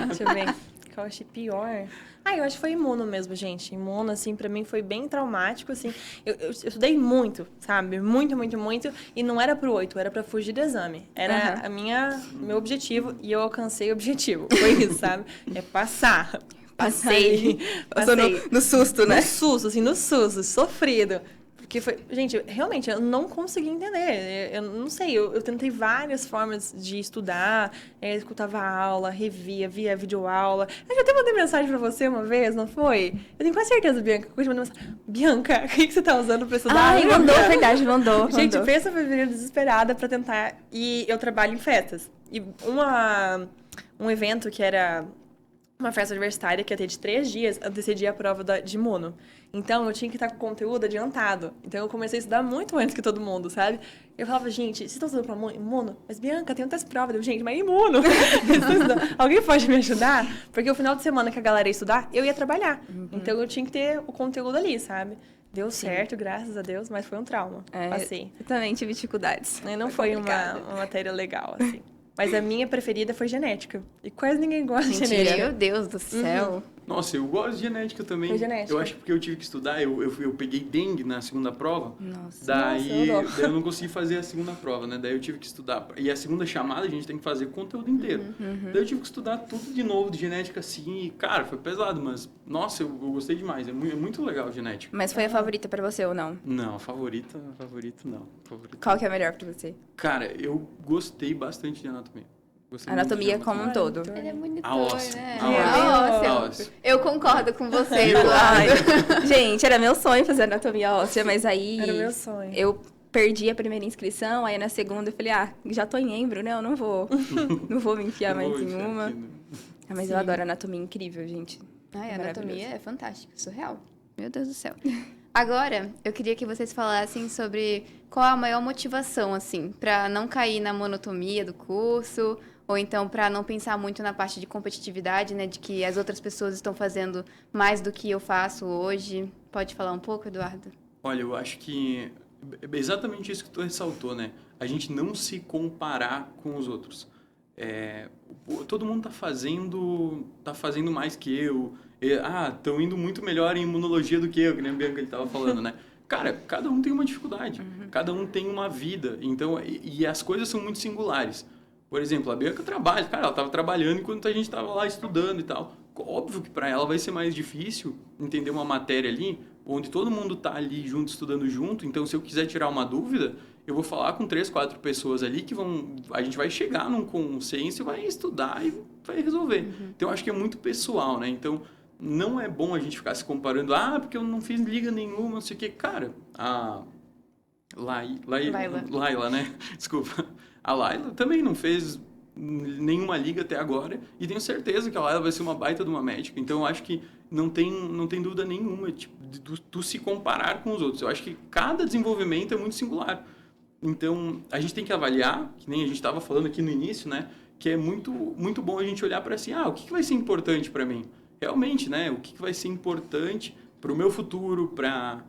Deixa eu ver. Que eu achei pior. Eu acho que foi imuno mesmo, gente. Imuno, assim, pra mim foi bem traumático, assim. Eu estudei muito, sabe? Muito, muito, muito. E não era pro 8, era pra fugir do exame. Era meu objetivo e eu alcancei o objetivo. Foi isso, sabe? É passar. Passei. Passou No susto, né? No susto, assim, no susto, sofrido. Porque foi... Gente, realmente, eu não consegui entender. Eu não sei, eu tentei várias formas de estudar, escutava aula, revia, via videoaula. Eu já até mandei mensagem pra você uma vez, não foi? Eu tenho quase certeza, Bianca, que eu te mandei mensagem. Bianca, o que você tá usando pra estudar? Ai, mandou, verdade, mandou. Gente, pensa pra vir desesperada pra tentar... E eu trabalho em festas. E um evento que era... uma festa universitária que ia ter de 3 dias, antecedia a prova de imuno. Então, eu tinha que estar com o conteúdo adiantado. Então, eu comecei a estudar muito antes que todo mundo, sabe? Eu falava, gente, vocês estão estudando para imuno? Mas, Bianca, tem outras provas. Eu, gente, mas imuno? Alguém pode me ajudar? Porque o final de semana que a galera ia estudar, eu ia trabalhar. Então, eu tinha que ter o conteúdo ali, sabe? Deu certo, graças a Deus, mas foi um trauma. Passei. Eu também tive dificuldades. Não foi uma matéria legal, assim. Mas a minha preferida foi genética. E quase ninguém gosta de genética. Meu Deus do céu. Nossa, eu gosto de genética também. Foi genética. Eu acho que porque eu tive que estudar, eu peguei dengue na segunda prova. Nossa. Daí eu não consegui fazer a segunda prova, né? Daí eu tive que estudar. E a segunda chamada a gente tem que fazer o conteúdo inteiro. Daí eu tive que estudar tudo de novo de genética assim. E, cara, foi pesado, mas nossa, eu gostei demais. É muito legal genética. Mas foi a favorita pra você ou não? Não, favorito não. Qual que é a melhor pra você? Cara, eu gostei bastante de anatomia. Anatomia como um todo. Ele é bonitão, A óssea. né? A óssea. Eu concordo com você, Viu? Eduardo. Gente, era meu sonho fazer anatomia óssea, mas aí... Era meu sonho. Eu perdi a primeira inscrição, aí na segunda eu falei, já tô em embro, né? Eu não vou me enfiar mais em uma. Mas eu adoro anatomia, incrível, gente. Ai, a anatomia é fantástica, surreal. Meu Deus do céu. Agora, eu queria que vocês falassem sobre qual a maior motivação, assim, pra não cair na monotonia do curso, ou então pra não pensar muito na parte de competitividade, né, de que as outras pessoas estão fazendo mais do que eu faço hoje. Pode falar um pouco, Eduardo? Olha, eu acho que é exatamente isso que tu ressaltou, né? A gente não se comparar com os outros. Todo mundo tá fazendo mais que eu. Estão indo muito melhor em imunologia do que eu, que nem a Bianca estava falando, né? Cara, cada um tem uma dificuldade, cada um tem uma vida, então, e as coisas são muito singulares. Por exemplo, a Bianca trabalha, cara, ela estava trabalhando enquanto a gente estava lá estudando e tal. Óbvio que para ela vai ser mais difícil entender uma matéria ali, onde todo mundo está ali junto, estudando junto, então se eu quiser tirar uma dúvida, eu vou falar com 3, 4 pessoas ali que a gente vai chegar num consenso e vai estudar e vai resolver. Então, eu acho que é muito pessoal, né? Então, não é bom a gente ficar se comparando, porque eu não fiz liga nenhuma, não sei o quê. Cara, a Laila, né? Desculpa. A Laila também não fez nenhuma liga até agora e tenho certeza que a Laila vai ser uma baita de uma médica. Então, eu acho que não tem dúvida nenhuma de tu se comparar com os outros. Eu acho que cada desenvolvimento é muito singular. Então, a gente tem que avaliar, que nem a gente estava falando aqui no início, né? Que é muito, muito bom a gente olhar para assim, o que vai ser importante para mim? Realmente, né? O que vai ser importante para o meu futuro, para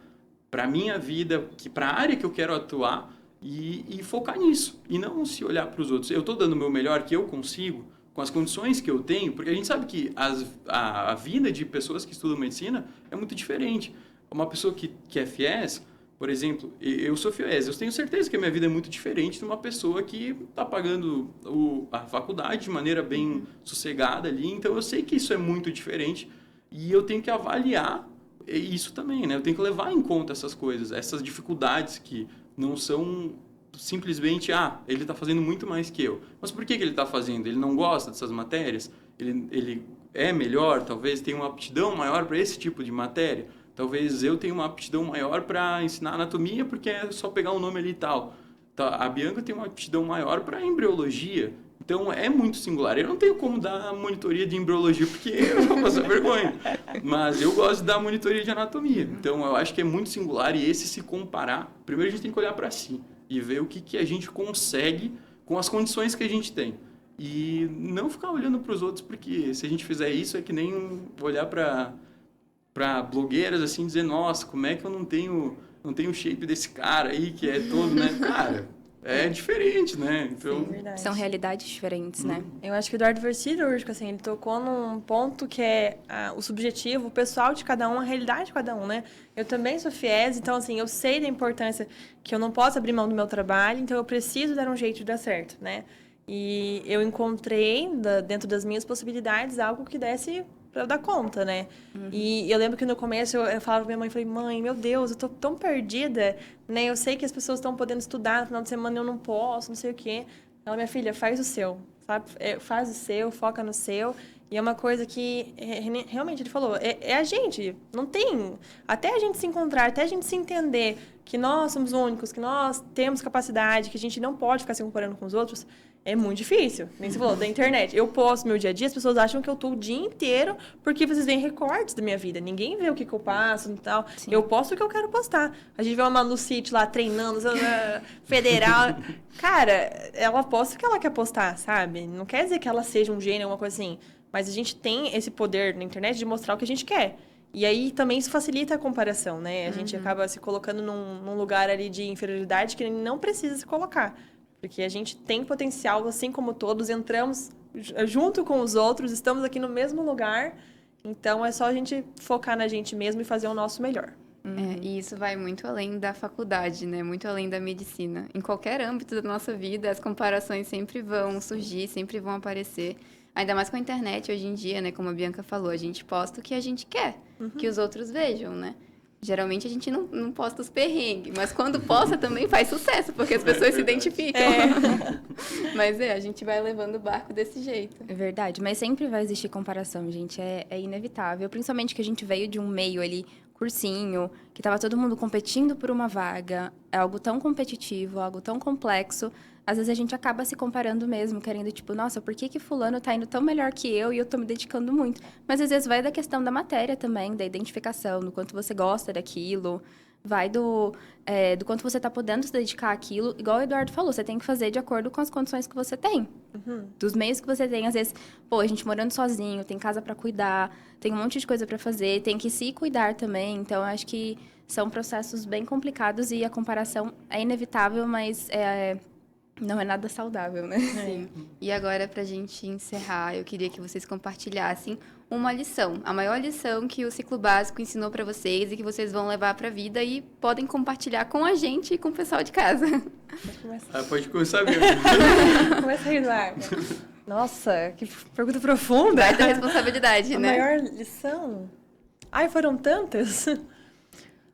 a minha vida, para a área que eu quero atuar e focar nisso. E não se olhar para os outros. Eu estou dando o meu melhor que eu consigo, com as condições que eu tenho, porque a gente sabe que a vida de pessoas que estudam medicina é muito diferente. Uma pessoa que é FIES, por exemplo, eu sou FIES, eu tenho certeza que a minha vida é muito diferente de uma pessoa que está pagando a faculdade de maneira bem sossegada ali, então eu sei que isso é muito diferente e eu tenho que avaliar isso também, né? Eu tenho que levar em conta essas coisas, essas dificuldades que não são simplesmente, ele está fazendo muito mais que eu. Mas por que ele está fazendo? Ele não gosta dessas matérias? Ele é melhor, talvez tenha uma aptidão maior para esse tipo de matéria? Talvez eu tenha uma aptidão maior para ensinar anatomia, porque é só pegar um nome ali e tal. A Bianca tem uma aptidão maior para embriologia. Então, é muito singular. Eu não tenho como dar monitoria de embriologia, porque eu vou passar vergonha. Mas eu gosto de dar monitoria de anatomia. Então, eu acho que é muito singular. E esse se comparar, primeiro a gente tem que olhar para si e ver o que a gente consegue com as condições que a gente tem. E não ficar olhando para os outros, porque se a gente fizer isso, é que nem olhar para blogueiras assim, dizer, nossa, como é que eu não tenho o shape desse cara aí, que é todo, né? Cara, é diferente, né? Então, Sim, verdade. São realidades diferentes, né? Eu acho que o Eduardo foi cirúrgico, assim, ele tocou num ponto que é o subjetivo, o pessoal de cada um, a realidade de cada um, né? Eu também sou FIES, então, assim, eu sei da importância que eu não posso abrir mão do meu trabalho, então eu preciso dar um jeito de dar certo, né? E eu encontrei, dentro das minhas possibilidades, algo que desse pra eu dar conta, né? E eu lembro que no começo eu falava pra minha mãe, falei, mãe, meu Deus, eu tô tão perdida, né? Eu sei que as pessoas estão podendo estudar no final de semana, eu não posso, não sei o quê. Ela, minha filha, faz o seu, sabe? Faz o seu, foca no seu. E é uma coisa que, realmente, ele falou, é a gente, não tem... Até a gente se encontrar, até a gente se entender que nós somos únicos, que nós temos capacidade, que a gente não pode ficar se comparando com os outros, é muito difícil. Nem você falou, da internet. Eu posto meu dia a dia, as pessoas acham que eu tô o dia inteiro porque vocês veem recortes da minha vida. Ninguém vê o que eu passo e tal. Sim. Eu posto o que eu quero postar. A gente vê uma Manu City lá treinando, federal. Cara, ela posta o que ela quer postar, sabe? Não quer dizer que ela seja um gênio, alguma coisa assim. Mas a gente tem esse poder na internet de mostrar o que a gente quer. E aí também isso facilita a comparação, né? A gente acaba se colocando num lugar ali de inferioridade que não precisa se colocar. Porque a gente tem potencial, assim como todos, entramos junto com os outros, estamos aqui no mesmo lugar. Então é só a gente focar na gente mesmo e fazer o nosso melhor. E isso vai muito além da faculdade, né? Muito além da medicina. Em qualquer âmbito da nossa vida, as comparações sempre vão surgir, sempre vão aparecer. Ainda mais com a internet hoje em dia, né? Como a Bianca falou, a gente posta o que a gente quer, que os outros vejam, né? Geralmente a gente não posta os perrengues, mas quando posta também faz sucesso, porque as pessoas se identificam. Mas a gente vai levando o barco desse jeito. É verdade, mas sempre vai existir comparação, gente, é inevitável. Principalmente que a gente veio de um meio ali, cursinho, que tava todo mundo competindo por uma vaga, é algo tão competitivo, algo tão complexo. Às vezes a gente acaba se comparando mesmo, querendo, tipo, nossa, por que fulano tá indo tão melhor que eu e eu tô me dedicando muito? Mas às vezes vai da questão da matéria também, da identificação, do quanto você gosta daquilo, vai do quanto você tá podendo se dedicar àquilo. Igual o Eduardo falou, você tem que fazer de acordo com as condições que você tem. Dos meios que você tem. Às vezes, a gente morando sozinho, tem casa para cuidar, tem um monte de coisa para fazer, tem que se cuidar também. Então, eu acho que são processos bem complicados e a comparação é inevitável, mas não é nada saudável, né? Sim. E agora, pra gente encerrar, eu queria que vocês compartilhassem uma lição. A maior lição que o ciclo básico ensinou pra vocês e que vocês vão levar pra vida e podem compartilhar com a gente e com o pessoal de casa. Pode começar mesmo. Começa aí, Eduardo. Nossa, que pergunta profunda. Vai ter responsabilidade, né? A maior lição? Ai, foram tantas.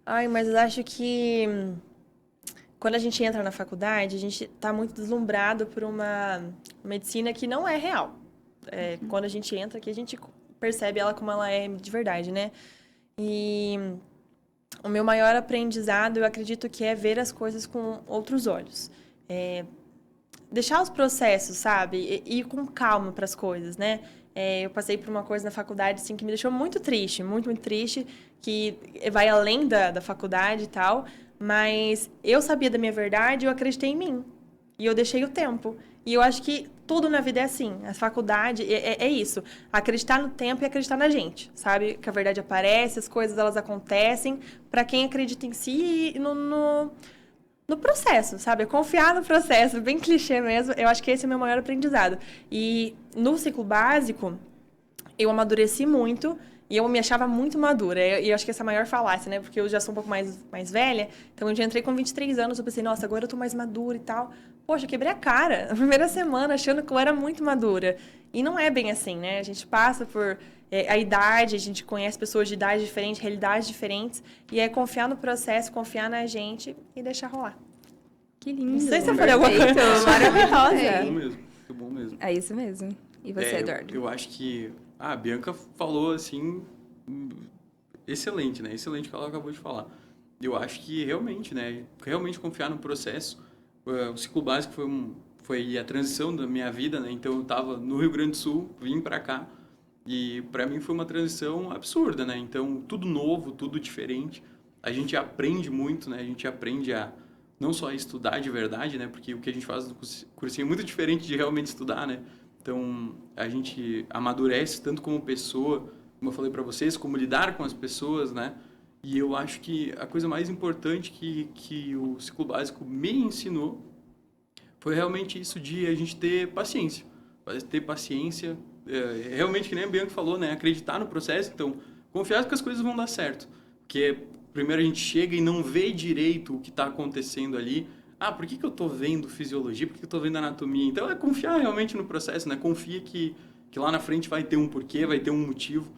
Ai, mas eu acho que... Quando a gente entra na faculdade, a gente está muito deslumbrado por uma medicina que não é real. Quando a gente entra aqui, a gente percebe ela como ela é de verdade, né? E o meu maior aprendizado, eu acredito que é ver as coisas com outros olhos. Deixar os processos, sabe? E ir com calma para as coisas, né? Eu passei por uma coisa na faculdade assim, que me deixou muito triste, muito, muito triste, que vai além da faculdade e tal... Mas eu sabia da minha verdade, eu acreditei em mim. E eu deixei o tempo. E eu acho que tudo na vida é assim. A faculdade é isso. Acreditar no tempo e acreditar na gente. Sabe? Que a verdade aparece, as coisas elas acontecem. Para quem acredita em si e no processo, sabe? Confiar no processo. Bem clichê mesmo. Eu acho que esse é o meu maior aprendizado. E no ciclo básico, eu amadureci muito. E eu me achava muito madura. E eu acho que essa é a maior falácia, né? Porque eu já sou um pouco mais velha. Então, eu já entrei com 23 anos. Eu pensei, nossa, agora eu tô mais madura e tal. Poxa, eu quebrei a cara na primeira semana, achando que eu era muito madura. E não é bem assim, né? A gente passa por a idade, a gente conhece pessoas de idade diferente, realidades diferentes. E é confiar no processo, confiar na gente e deixar rolar. Que lindo. Não sei se eu falei alguma coisa. Maravilhosa. Muito bom mesmo. É isso mesmo. E você, Eduardo? Eu acho que... a Bianca falou, assim, excelente, né? Excelente o que ela acabou de falar. Eu acho que realmente, né? Realmente confiar no processo. O ciclo básico foi a transição da minha vida, né? Então, eu estava no Rio Grande do Sul, vim para cá. E, para mim, foi uma transição absurda, né? Então, tudo novo, tudo diferente. A gente aprende muito, né? A gente aprende a não só a estudar de verdade, né? Porque o que a gente faz no cursinho é muito diferente de realmente estudar, né? Então, a gente amadurece tanto como pessoa, como eu falei para vocês, como lidar com as pessoas, né? E eu acho que a coisa mais importante que o ciclo básico me ensinou foi realmente isso de a gente ter paciência. Ter paciência, realmente, que nem a Bianca falou, né? Acreditar no processo, então, confiar que as coisas vão dar certo. Porque primeiro a gente chega e não vê direito o que está acontecendo ali. Por que eu estou vendo fisiologia? Por que eu estou vendo anatomia? Então, é confiar realmente no processo, né? Confia que lá na frente vai ter um porquê, vai ter um motivo.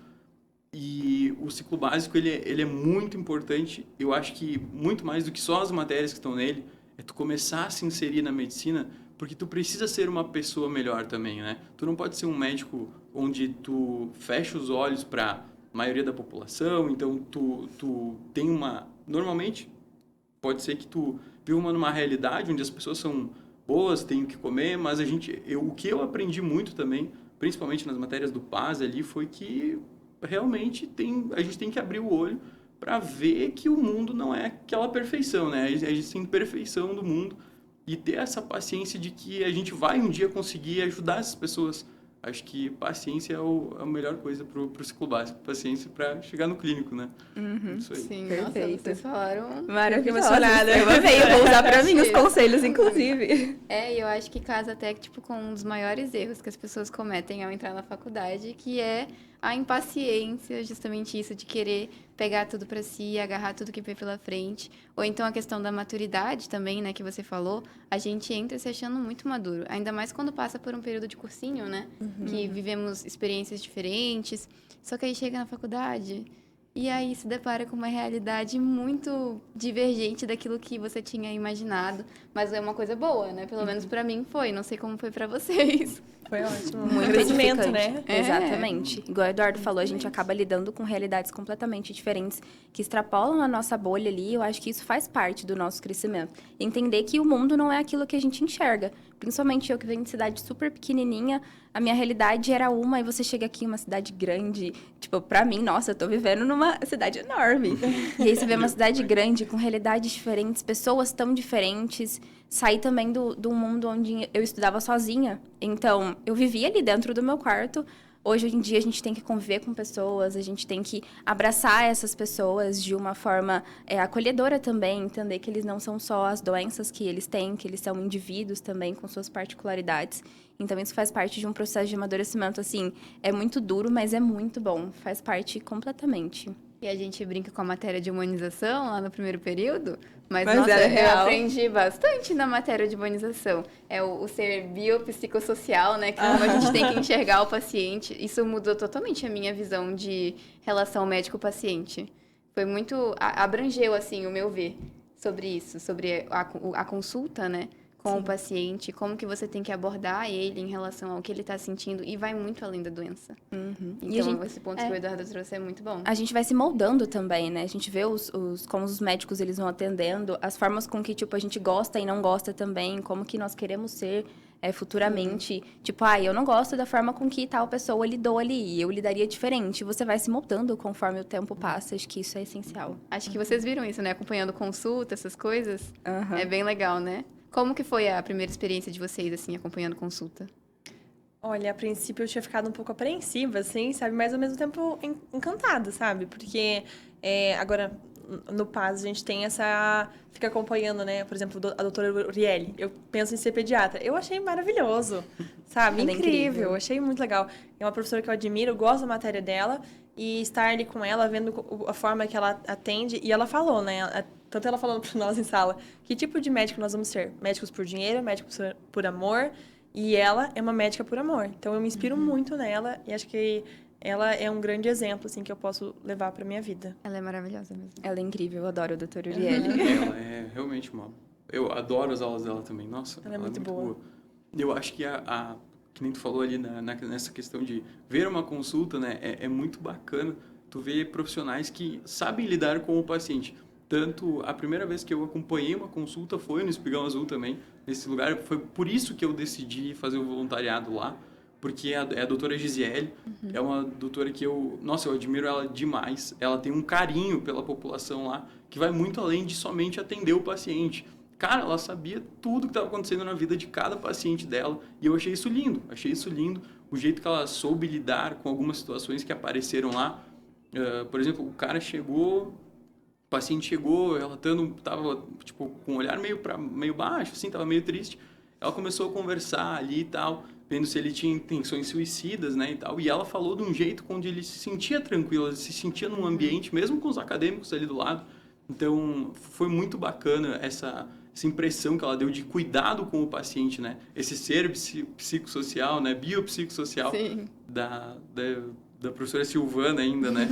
E o ciclo básico, ele é muito importante. Eu acho que muito mais do que só as matérias que estão nele, é tu começar a se inserir na medicina, porque tu precisa ser uma pessoa melhor também, né? Tu não pode ser um médico onde tu fecha os olhos para a maioria da população, então tu tem uma... Normalmente, pode ser que tu viva numa realidade onde as pessoas são boas, têm o que comer, mas o que eu aprendi muito também, principalmente nas matérias do PAS ali, foi que realmente a gente tem que abrir o olho para ver que o mundo não é aquela perfeição, né? A gente tem perfeição do mundo e ter essa paciência de que a gente vai um dia conseguir ajudar essas pessoas. Acho que paciência é a melhor coisa pro ciclo básico. Paciência para chegar no clínico, né? Isso aí. Sim, Perfeito. nossa, vocês falaram... Maravilhoso. Emocionada. Eu amei, eu vou usar pra mim os conselhos, inclusive. E eu acho que casa até tipo, com um dos maiores erros que as pessoas cometem ao entrar na faculdade, que é a impaciência, justamente isso de querer pegar tudo para si, agarrar tudo que vem pela frente. Ou então a questão da maturidade também, né, que você falou, a gente entra se achando muito maduro. Ainda mais quando passa por um período de cursinho, né, que vivemos experiências diferentes. Só que aí chega na faculdade e aí se depara com uma realidade muito divergente daquilo que você tinha imaginado. Mas é uma coisa boa, né? Pelo menos para mim foi. Não sei como foi para vocês. Foi ótimo. Muito Crescimento, edificante. né? Exatamente. Igual o Eduardo falou, a gente acaba lidando com realidades completamente diferentes que extrapolam a nossa bolha ali. Eu acho que isso faz parte do nosso crescimento. Entender que o mundo não é aquilo que a gente enxerga. Principalmente eu que venho de cidade super pequenininha, a minha realidade era uma e você chega aqui em uma cidade grande. Tipo, pra mim, nossa, eu tô vivendo numa cidade enorme. E aí você vê uma cidade grande com realidades diferentes, pessoas tão diferentes. Saí também do mundo onde eu estudava sozinha. Então, eu vivia ali dentro do meu quarto. Hoje em dia, a gente tem que conviver com pessoas, a gente tem que abraçar essas pessoas de uma forma acolhedora também, entender que eles não são só as doenças que eles têm, que eles são indivíduos também com suas particularidades. Então, isso faz parte de um processo de amadurecimento, assim, é muito duro, mas é muito bom, faz parte completamente. E a gente brinca com a matéria de humanização lá no primeiro período, mas Mas nossa, era eu real. aprendi bastante na matéria de humanização. É o ser biopsicossocial, né? Que como a gente tem que enxergar o paciente. Isso mudou totalmente a minha visão de relação médico-paciente. Foi muito... abrangeu, assim, o meu ver sobre isso, sobre a consulta, né? Com o paciente, como que você tem que abordar ele em relação ao que ele está sentindo e vai muito além da doença. Então, esse ponto que o Eduardo trouxe é muito bom. A gente vai se moldando também, né? A gente vê como os médicos eles vão atendendo, as formas com que, tipo, a gente gosta e não gosta também, como que nós queremos ser futuramente. Tipo, eu não gosto da forma com que tal pessoa lidou ali, eu lidaria diferente. Você vai se moldando conforme o tempo passa, acho que isso é essencial. Acho que vocês viram isso, né? Acompanhando consulta, essas coisas. Uhum. É bem legal, né? Como que foi a primeira experiência de vocês, assim, acompanhando consulta? Olha, a princípio eu tinha ficado um pouco apreensiva, assim, sabe? Mas ao mesmo tempo encantada, sabe? Porque agora no PAS a gente tem essa... Fica acompanhando, né? Por exemplo, a doutora Urieli. Eu penso em ser pediatra. Eu achei maravilhoso, sabe? Ela é incrível. Achei muito legal. É uma professora que eu admiro, eu gosto da matéria dela. E estar ali com ela, vendo a forma que ela atende. E ela falou, né? Tanto ela falando para nós em sala, que tipo de médico nós vamos ser? Médicos por dinheiro, médicos por amor. E ela é uma médica por amor. Então, eu me inspiro muito nela e acho que ela é um grande exemplo, assim, que eu posso levar para minha vida. Ela é maravilhosa mesmo. Ela é incrível, eu adoro a doutora Urieli. Ela é realmente uma... Eu adoro as aulas dela também. Nossa, Ela é muito boa. Eu acho que que nem tu falou ali nessa questão de ver uma consulta, né? É muito bacana tu ver profissionais que sabem lidar com o paciente. Tanto a primeira vez que eu acompanhei uma consulta foi no Espigão Azul também, nesse lugar. Foi por isso que eu decidi fazer o voluntariado lá, porque é a doutora Gisele, é uma doutora que eu admiro ela demais. Ela tem um carinho pela população lá, que vai muito além de somente atender o paciente. Cara, ela sabia tudo que estava acontecendo na vida de cada paciente dela, e eu achei isso lindo, o jeito que ela soube lidar com algumas situações que apareceram lá. Por exemplo, o paciente chegou relatando, tava tipo com um olhar meio baixo, assim, tava meio triste. Ela começou a conversar ali e tal, vendo se ele tinha intenções suicidas, né, e tal. E ela falou de um jeito onde ele se sentia tranquilo, ele se sentia num ambiente, mesmo com os acadêmicos ali do lado. Então, foi muito bacana essa impressão que ela deu de cuidado com o paciente, né? Esse ser psicossocial, né? Biopsicossocial da professora Silvana ainda, né?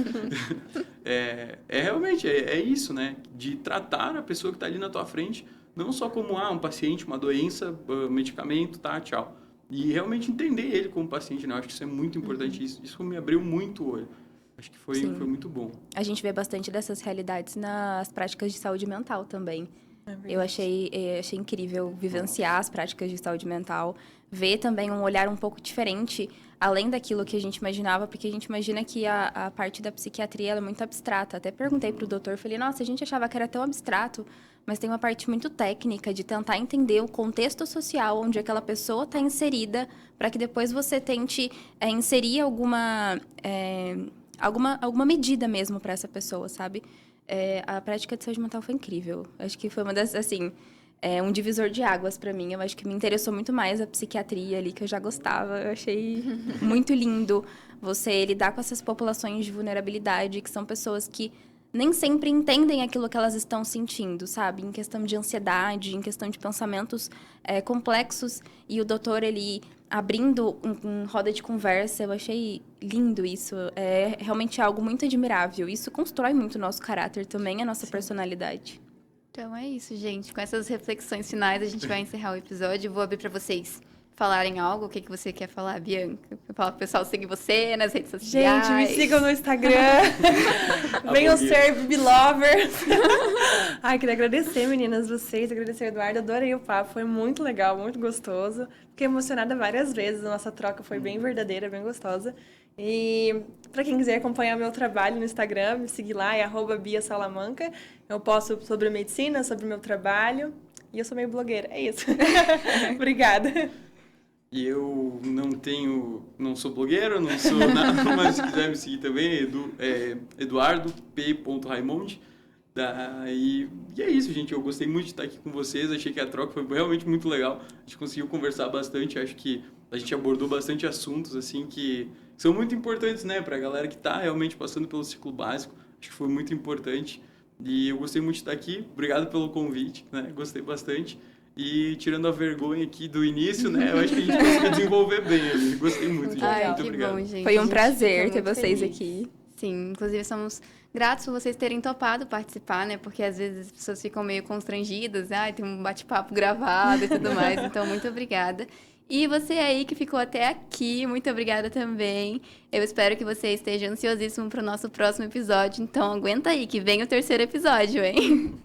Realmente, é isso, né? De tratar a pessoa que está ali na tua frente, não só como um paciente, uma doença, medicamento, tá, tchau. E realmente entender ele como paciente, né? Eu acho que isso é muito importante. Isso me abriu muito o olho. Acho que foi muito bom. A gente vê bastante dessas realidades nas práticas de saúde mental também. Eu achei incrível vivenciar as práticas de saúde mental, ver também um olhar um pouco diferente, além daquilo que a gente imaginava, porque a gente imagina que a parte da psiquiatria ela é muito abstrata. Até perguntei para o doutor, falei, nossa, a gente achava que era tão abstrato, mas tem uma parte muito técnica de tentar entender o contexto social onde aquela pessoa está inserida, para que depois você tente inserir alguma medida mesmo para essa pessoa, sabe? A prática de saúde mental foi incrível. Acho que foi uma das, assim, um divisor de águas para mim. Eu acho que me interessou muito mais a psiquiatria ali, que eu já gostava. Eu achei muito lindo você lidar com essas populações de vulnerabilidade, que são pessoas que nem sempre entendem aquilo que elas estão sentindo, sabe? Em questão de ansiedade, em questão de pensamentos complexos. E o doutor, ele abrindo uma roda de conversa, eu achei lindo isso. É realmente algo muito admirável. Isso constrói muito o nosso caráter também, a nossa personalidade. Então é isso, gente. Com essas reflexões finais, a gente vai encerrar o episódio. Vou abrir para vocês falarem algo. O que você quer falar, Bianca? Falar pro pessoal seguir você nas redes sociais. Gente, me sigam no Instagram. Venham ser Bilovers. Ai, queria agradecer, meninas, vocês. Agradecer, Eduardo. Adorei o papo. Foi muito legal, muito gostoso. Fiquei emocionada várias vezes. A nossa troca foi bem verdadeira, bem gostosa. E para quem quiser acompanhar meu trabalho no Instagram, me seguir lá, é @BiaSalamanca. Eu posto sobre medicina, sobre o meu trabalho. E eu sou meio blogueira, é isso. Obrigada. E eu não sou blogueiro, não sou nada, mas se quiser me seguir também, Eduardo P. Raimonde. E é isso, gente. Eu gostei muito de estar aqui com vocês. Achei que a troca foi realmente muito legal. A gente conseguiu conversar bastante. Acho que a gente abordou bastante assuntos, assim, que são muito importantes, né? Pra galera que tá realmente passando pelo ciclo básico. Acho que foi muito importante. E eu gostei muito de estar aqui. Obrigado pelo convite, né? Gostei bastante. E tirando a vergonha aqui do início, né? Eu acho que a gente conseguiu desenvolver bem ali. Gostei muito, gente. Ai, muito que obrigado. bom, gente. Foi A um gente prazer fica ter muito vocês feliz. aqui. Sim, inclusive somos gratos por vocês terem topado participar, né? Porque às vezes as pessoas ficam meio constrangidas, tem um bate-papo gravado e tudo mais. Então, muito obrigada. E você aí que ficou até aqui, muito obrigada também. Eu espero que você esteja ansiosíssimo para o nosso próximo episódio. Então, aguenta aí, que vem o terceiro episódio, hein?